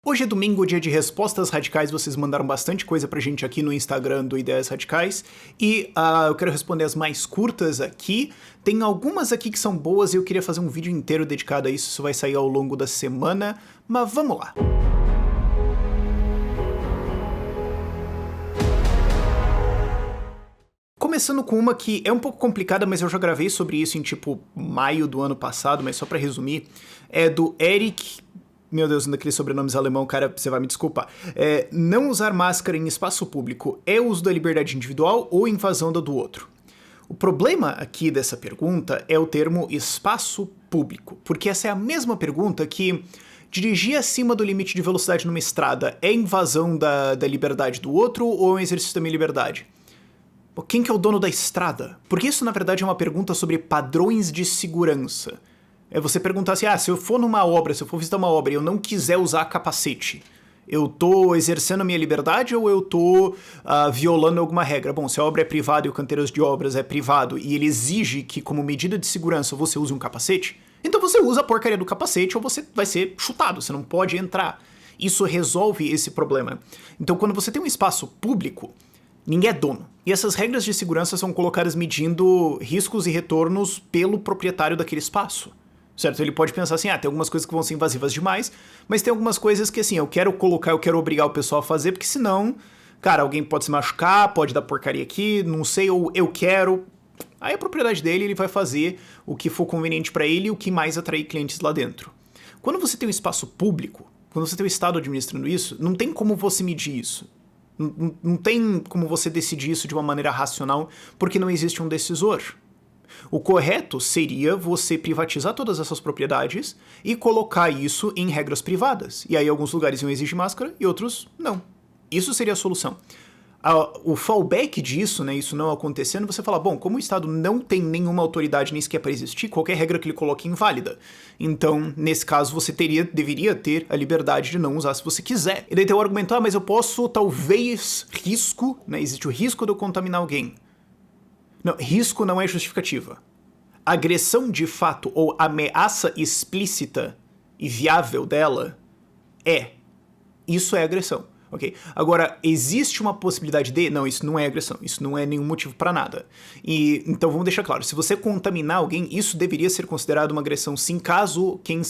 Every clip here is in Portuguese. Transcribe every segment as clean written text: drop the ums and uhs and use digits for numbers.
Hoje é domingo, dia de respostas radicais, vocês mandaram bastante coisa pra gente aqui no Instagram do Ideias Radicais, e eu quero responder as mais curtas aqui. Tem algumas aqui que são boas e eu queria fazer um vídeo inteiro dedicado a isso vai sair ao longo da semana, mas vamos lá. Começando com uma que é um pouco complicada, mas eu já gravei sobre isso em maio do ano passado, mas só pra resumir, é do Eric... Meu Deus, daqueles sobrenomes alemão, cara, você vai me desculpar. Não usar máscara em espaço público é uso da liberdade individual ou invasão da do outro? O problema aqui dessa pergunta é o termo espaço público, porque essa é a mesma pergunta que dirigir acima do limite de velocidade numa estrada é invasão da liberdade do outro ou é um exercício da minha liberdade? Quem que é o dono da estrada? Porque isso, na verdade, é uma pergunta sobre padrões de segurança. É você perguntar assim, se eu for numa obra, se eu for visitar uma obra e eu não quiser usar capacete, eu tô exercendo a minha liberdade ou eu tô violando alguma regra? Bom, se a obra é privada e o canteiro de obras é privado e ele exige que, como medida de segurança, você use um capacete, então você usa a porcaria do capacete ou você vai ser chutado, você não pode entrar. Isso resolve esse problema. Então, quando você tem um espaço público, ninguém é dono. E essas regras de segurança são colocadas medindo riscos e retornos pelo proprietário daquele espaço. Certo? Ele pode pensar assim, tem algumas coisas que vão ser invasivas demais, mas tem algumas coisas que assim, eu quero obrigar o pessoal a fazer, porque senão, cara, alguém pode se machucar, pode dar porcaria aqui, não sei, ou eu quero. Aí a propriedade dele, ele vai fazer o que for conveniente pra ele e o que mais atrair clientes lá dentro. Quando você tem um espaço público, quando você tem o Estado administrando isso, não tem como você medir isso. Não tem como você decidir isso de uma maneira racional, porque não existe um decisor. O correto seria você privatizar todas essas propriedades e colocar isso em regras privadas. E aí alguns lugares iam exigir máscara e outros não. Isso seria a solução. O fallback disso, né, isso não acontecendo, você fala, bom, como o Estado não tem nenhuma autoridade nem sequer para existir, qualquer regra que ele coloque é inválida. Então, nesse caso, você deveria ter a liberdade de não usar se você quiser. E daí tem o argumento, mas eu posso, talvez, existe o risco de eu contaminar alguém. Não, risco não é justificativa. Agressão de fato ou ameaça explícita e viável dela Isso é agressão, ok? Agora, existe uma possibilidade de... Não, isso não é agressão, isso não é nenhum motivo pra nada. E, então vamos deixar claro, se você contaminar alguém, isso deveria ser considerado uma agressão sim, caso quem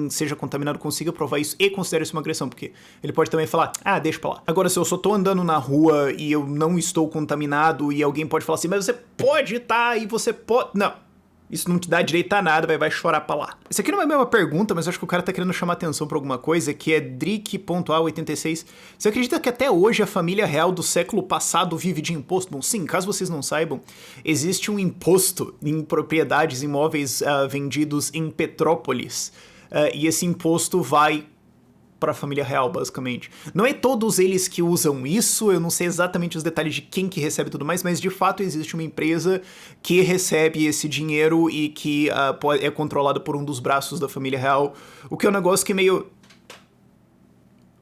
seja contaminado consiga provar isso e considere isso uma agressão, porque ele pode também falar, deixa pra lá. Agora, se eu só tô andando na rua e eu não estou contaminado e alguém pode falar assim, mas você pode e você pode... Não. Isso não te dá direito a nada, vai chorar pra lá. Isso aqui não é a mesma pergunta, mas eu acho que o cara tá querendo chamar atenção pra alguma coisa, que é Drick.A86. Você acredita que até hoje a família real do século passado vive de imposto? Bom, sim, caso vocês não saibam, existe um imposto em propriedades imóveis vendidos em Petrópolis. E esse imposto vai para a família real, basicamente. Não é todos eles que usam isso, eu não sei exatamente os detalhes de quem que recebe tudo mais, mas de fato existe uma empresa que recebe esse dinheiro e que é controlada por um dos braços da família real, o que é um negócio que meio...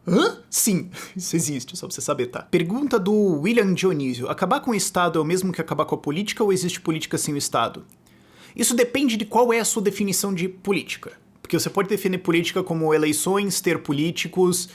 Hã? Sim, isso existe, só pra você saber, tá? Pergunta do William Dionísio. Acabar com o Estado é o mesmo que acabar com a política ou existe política sem o Estado? Isso depende de qual é a sua definição de política. Porque você pode definir política como eleições, ter políticos,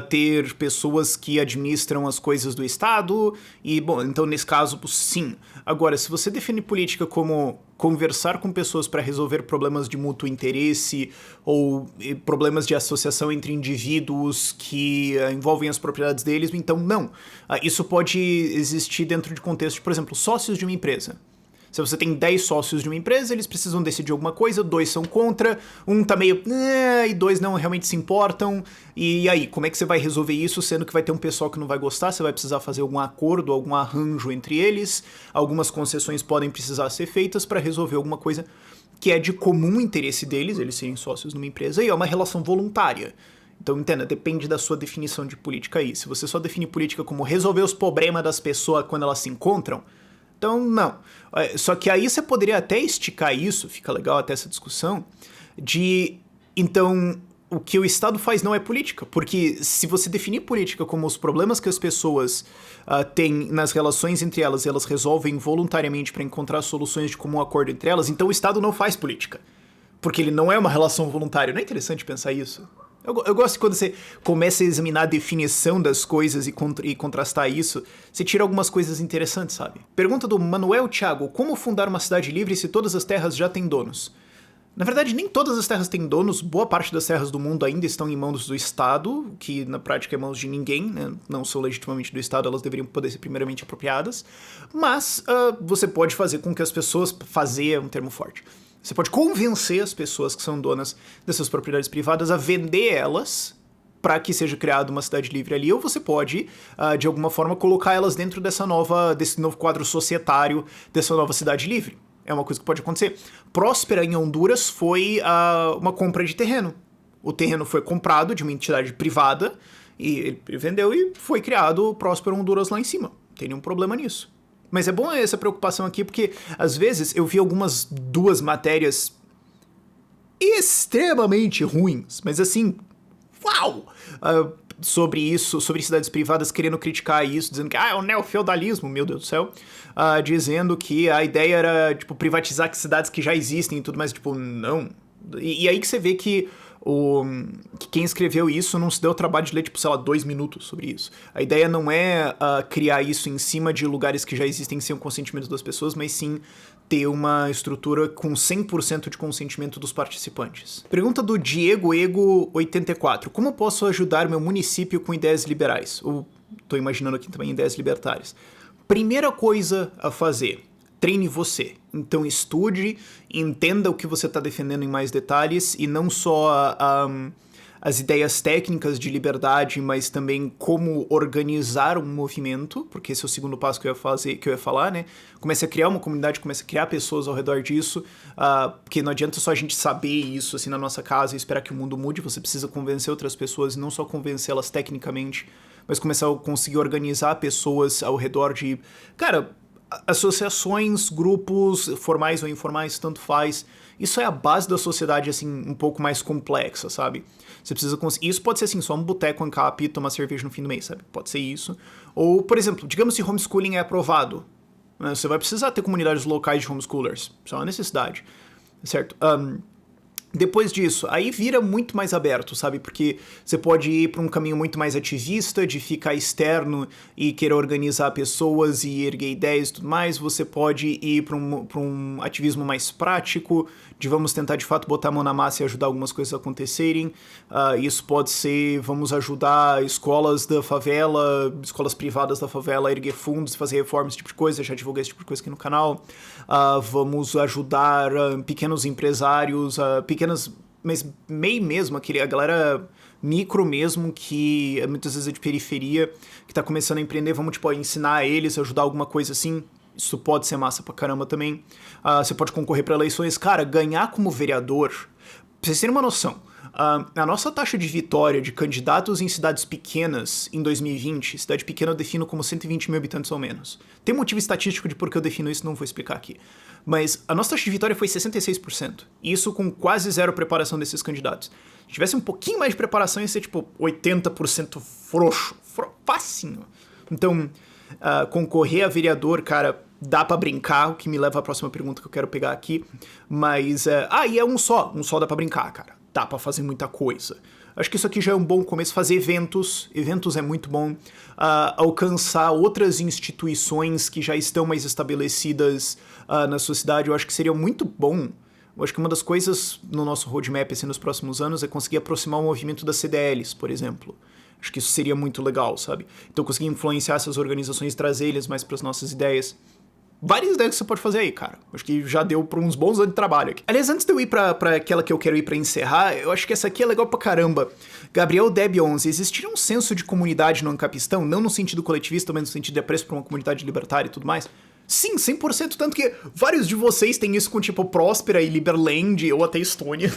ter pessoas que administram as coisas do Estado, e, bom, então nesse caso, sim. Agora, se você define política como conversar com pessoas para resolver problemas de mútuo interesse ou problemas de associação entre indivíduos que envolvem as propriedades deles, então não. Isso pode existir dentro de contexto de, por exemplo, sócios de uma empresa. Se você tem 10 sócios de uma empresa, eles precisam decidir alguma coisa, 2 são contra, um tá meio... e 2 não realmente se importam. E aí, como é que você vai resolver isso, sendo que vai ter um pessoal que não vai gostar? Você vai precisar fazer algum acordo, algum arranjo entre eles. Algumas concessões podem precisar ser feitas para resolver alguma coisa que é de comum interesse deles, eles serem sócios numa empresa, e é uma relação voluntária. Então, entenda, depende da sua definição de política aí. Se você só define política como resolver os problemas das pessoas quando elas se encontram, então, não. Só que aí você poderia até esticar isso, fica legal até essa discussão, então, o que o Estado faz não é política, porque se você definir política como os problemas que as pessoas têm nas relações entre elas e elas resolvem voluntariamente para encontrar soluções de comum acordo entre elas, então o Estado não faz política, porque ele não é uma relação voluntária. Não é interessante pensar isso? Eu gosto quando você começa a examinar a definição das coisas e contrastar isso, você tira algumas coisas interessantes, sabe? Pergunta do Manuel Thiago: como fundar uma cidade livre se todas as terras já têm donos? Na verdade, nem todas as terras têm donos, boa parte das terras do mundo ainda estão em mãos do Estado, que na prática é mãos de ninguém, né? Não são legitimamente do Estado, elas deveriam poder ser primeiramente apropriadas, mas você pode fazer com que as pessoas, fazer é um termo forte, você pode convencer as pessoas que são donas dessas propriedades privadas a vender elas para que seja criada uma cidade livre ali, ou você pode, de alguma forma, colocar elas dentro desse novo quadro societário, dessa nova cidade livre. É uma coisa que pode acontecer. Próspera, em Honduras, foi uma compra de terreno. O terreno foi comprado de uma entidade privada, e ele vendeu e foi criado o Próspera Honduras lá em cima. Não tem nenhum problema nisso. Mas é bom essa preocupação aqui, porque às vezes eu vi duas matérias extremamente ruins, mas assim, uau! Sobre isso, sobre cidades privadas querendo criticar isso, dizendo que é o neofeudalismo, meu Deus do céu, dizendo que a ideia era, tipo, privatizar cidades que já existem e tudo mais, tipo, não. E aí que você vê que quem escreveu isso não se deu o trabalho de ler, tipo, sei lá, 2 minutos sobre isso. A ideia não é criar isso em cima de lugares que já existem sem o consentimento das pessoas, mas sim ter uma estrutura com 100% de consentimento dos participantes. Pergunta do Diego Ego 84. Como posso ajudar meu município com ideias liberais? Ou tô imaginando aqui também ideias libertárias. Primeira coisa a fazer: treine você. Então estude, entenda o que você está defendendo em mais detalhes, e não só as ideias técnicas de liberdade, mas também como organizar um movimento, porque esse é o segundo passo que eu ia falar, né? Comece a criar uma comunidade, comece a criar pessoas ao redor disso, porque não adianta só a gente saber isso assim na nossa casa e esperar que o mundo mude, você precisa convencer outras pessoas, e não só convencê-las tecnicamente, mas começar a conseguir organizar pessoas ao redor de, cara, associações, grupos, formais ou informais, tanto faz. Isso é a base da sociedade, assim, um pouco mais complexa, sabe? Você precisa conseguir. Isso pode ser, assim, só um boteco, ancap e tomar cerveja no fim do mês, sabe? Pode ser isso. Ou, por exemplo, digamos se homeschooling é aprovado, né? Você vai precisar ter comunidades locais de homeschoolers. Isso é uma necessidade, certo? Depois disso, aí vira muito mais aberto, sabe? Porque você pode ir para um caminho muito mais ativista, de ficar externo e querer organizar pessoas e erguer ideias e tudo mais. Você pode ir para um ativismo mais prático, de vamos tentar de fato botar a mão na massa e ajudar algumas coisas a acontecerem. Isso pode ser, vamos ajudar escolas da favela, escolas privadas da favela a erguer fundos, fazer reformas, esse tipo de coisa. Já divulguei esse tipo de coisa aqui no canal. Vamos ajudar pequenos empresários, mas meio mesmo, a galera micro mesmo, que muitas vezes é de periferia, que tá começando a empreender, vamos, tipo, ensinar eles, ajudar alguma coisa assim. Isso pode ser massa pra caramba também. Você pode concorrer pra eleições. Cara, ganhar como vereador, pra vocês terem uma noção, a nossa taxa de vitória de candidatos em cidades pequenas em 2020, cidade pequena eu defino como 120 mil habitantes ou menos. Tem motivo estatístico de por que eu defino isso, não vou explicar aqui. Mas a nossa taxa de vitória foi 66%. Isso com quase zero preparação desses candidatos. Se tivesse um pouquinho mais de preparação, ia ser tipo 80% frouxo. Facinho. Então, concorrer a vereador, cara, dá pra brincar, o que me leva à próxima pergunta que eu quero pegar aqui. Mas, e é um só dá pra brincar, cara. Dá pra fazer muita coisa. Acho que isso aqui já é um bom começo. Fazer eventos é muito bom. Alcançar outras instituições que já estão mais estabelecidas na sua cidade, eu acho que seria muito bom. Eu acho que uma das coisas no nosso roadmap assim, nos próximos anos é conseguir aproximar o movimento das CDLs, por exemplo. Acho que isso seria muito legal, sabe? Então conseguir influenciar essas organizações e trazer eles mais para as nossas ideias. Várias ideias que você pode fazer aí, cara. Acho que já deu pra uns bons anos de trabalho aqui. Aliás, antes de eu ir pra aquela que eu quero ir pra encerrar, eu acho que essa aqui é legal pra caramba. Gabriel Deb 11. Existiria um senso de comunidade no Ancapistão? Não no sentido coletivista, mas no sentido de apreço pra uma comunidade libertária e tudo mais? Sim, 100%, tanto que vários de vocês têm isso com, tipo, Próspera e Liberland, ou até Estônia,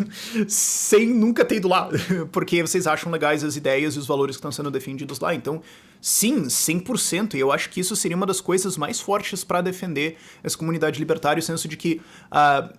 sem nunca ter ido lá, porque vocês acham legais as ideias e os valores que estão sendo defendidos lá. Então, sim, 100%, e eu acho que isso seria uma das coisas mais fortes para defender essa comunidade libertária, o senso de que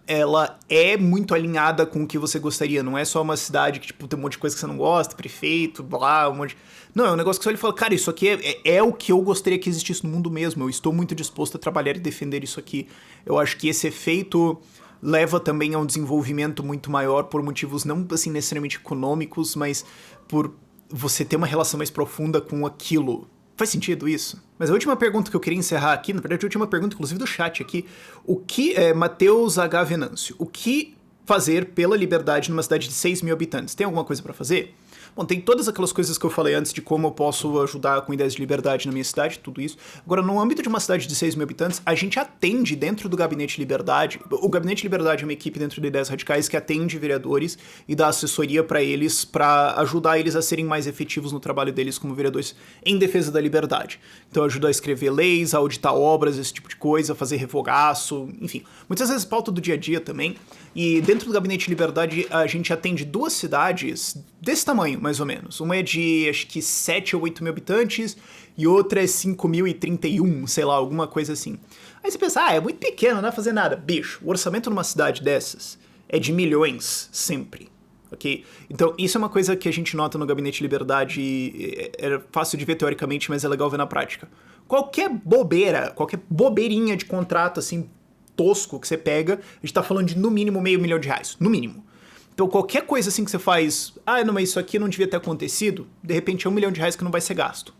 ela é muito alinhada com o que você gostaria, não é só uma cidade que, tipo, tem um monte de coisa que você não gosta, prefeito, blá, um monte de... Não, é um negócio que você olha e fala, cara, isso aqui é o que eu gostaria que existisse no mundo mesmo, eu estou muito disposto a trabalhar e defender isso aqui. Eu acho que esse efeito leva também a um desenvolvimento muito maior por motivos não assim necessariamente econômicos, mas por você ter uma relação mais profunda com aquilo. Faz sentido isso? Mas a última pergunta que eu queria encerrar aqui, na verdade a última pergunta inclusive do chat aqui, o que é Matheus H. Venâncio, o que fazer pela liberdade numa cidade de 6 mil habitantes? Tem alguma coisa pra fazer? Bom, tem todas aquelas coisas que eu falei antes de como eu posso ajudar com ideias de liberdade na minha cidade, tudo isso. Agora, no âmbito de uma cidade de 6 mil habitantes, a gente atende dentro do Gabinete Liberdade. O Gabinete Liberdade é uma equipe dentro de Ideias Radicais que atende vereadores e dá assessoria para eles, para ajudar eles a serem mais efetivos no trabalho deles como vereadores em defesa da liberdade. Então, ajuda a escrever leis, a auditar obras, esse tipo de coisa, fazer revogaço, enfim. Muitas vezes pauta do dia a dia também. E dentro do Gabinete Liberdade, a gente atende 2 cidades desse tamanho, mais ou menos. Uma é de, acho que 7 ou 8 mil habitantes, e outra é 5.031, sei lá, alguma coisa assim. Aí você pensa, é muito pequeno, não vai fazer nada. Bicho, o orçamento numa cidade dessas é de milhões, sempre. Ok? Então, isso é uma coisa que a gente nota no Gabinete Liberdade, é fácil de ver teoricamente, mas é legal ver na prática. Qualquer bobeira, qualquer bobeirinha de contrato, assim, tosco que você pega, a gente tá falando de no mínimo R$500 mil, no mínimo. Então qualquer coisa assim que você faz, não, mas isso aqui não devia ter acontecido, de repente é R$1 milhão que não vai ser gasto.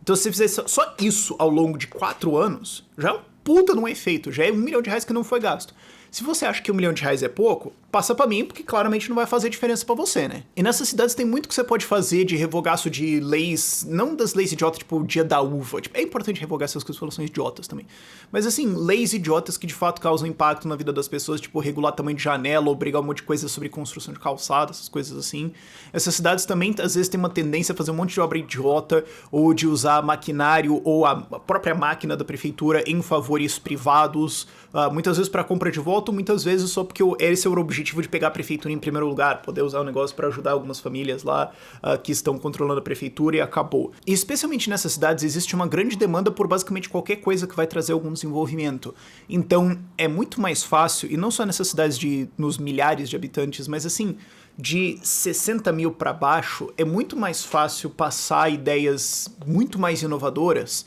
Então se você fizer só isso ao longo de 4 anos, já é um puta num efeito, já é R$1 milhão que não foi gasto. Se você acha que R$1 milhão é pouco, passa pra mim, porque claramente não vai fazer diferença pra você, né? E nessas cidades tem muito que você pode fazer de revogaço de leis, não das leis idiotas, tipo o dia da uva. Tipo, é importante revogar essas coisas porque são idiotas também. Mas assim, leis idiotas que de fato causam impacto na vida das pessoas, tipo regular tamanho de janela, obrigar um monte de coisa sobre construção de calçada, essas coisas assim. Essas cidades também, às vezes, têm uma tendência a fazer um monte de obra idiota, ou de usar maquinário ou a própria máquina da prefeitura em favores privados, muitas vezes pra compra de voto, muitas vezes só porque esse é o objetivo de pegar a prefeitura em primeiro lugar, poder usar o negócio para ajudar algumas famílias lá que estão controlando a prefeitura e acabou. E especialmente nessas cidades existe uma grande demanda por basicamente qualquer coisa que vai trazer algum desenvolvimento. Então é muito mais fácil, e não só nessas cidades nos milhares de habitantes, mas assim, de 60 mil para baixo, é muito mais fácil passar ideias muito mais inovadoras.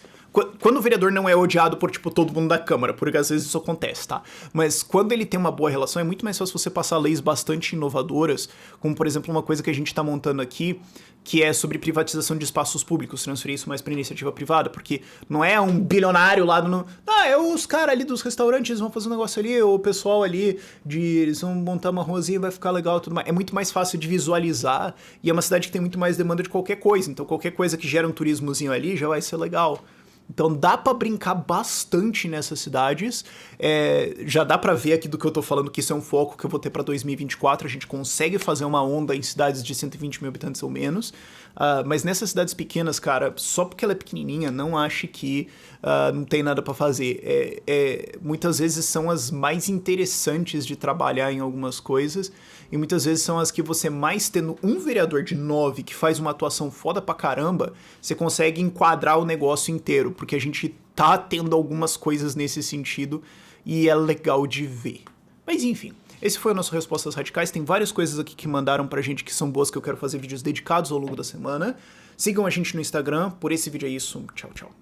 Quando o vereador não é odiado por, tipo, todo mundo da Câmara, porque às vezes isso acontece, tá? Mas quando ele tem uma boa relação, é muito mais fácil você passar leis bastante inovadoras, como, por exemplo, uma coisa que a gente tá montando aqui, que é sobre privatização de espaços públicos, transferir isso mais pra iniciativa privada, porque não é um bilionário lá no... é os caras ali dos restaurantes vão fazer um negócio ali, ou o pessoal ali, eles vão montar uma ruazinha, vai ficar legal e tudo mais. É muito mais fácil de visualizar, e é uma cidade que tem muito mais demanda de qualquer coisa, então qualquer coisa que gera um turismozinho ali já vai ser legal. Então dá pra brincar bastante nessas cidades, já dá pra ver aqui do que eu tô falando que isso é um foco que eu vou ter pra 2024, a gente consegue fazer uma onda em cidades de 120 mil habitantes ou menos, mas nessas cidades pequenas, cara, só porque ela é pequenininha, não ache que não tem nada pra fazer. Muitas vezes são as mais interessantes de trabalhar em algumas coisas, e muitas vezes são as que você mais tendo um vereador de 9 que faz uma atuação foda pra caramba, você consegue enquadrar o negócio inteiro, porque a gente tá tendo algumas coisas nesse sentido e é legal de ver. Mas enfim, esse foi o nosso Respostas Radicais. Tem várias coisas aqui que mandaram pra gente que são boas, que eu quero fazer vídeos dedicados ao longo da semana. Sigam a gente no Instagram. Por esse vídeo é isso. Tchau, tchau.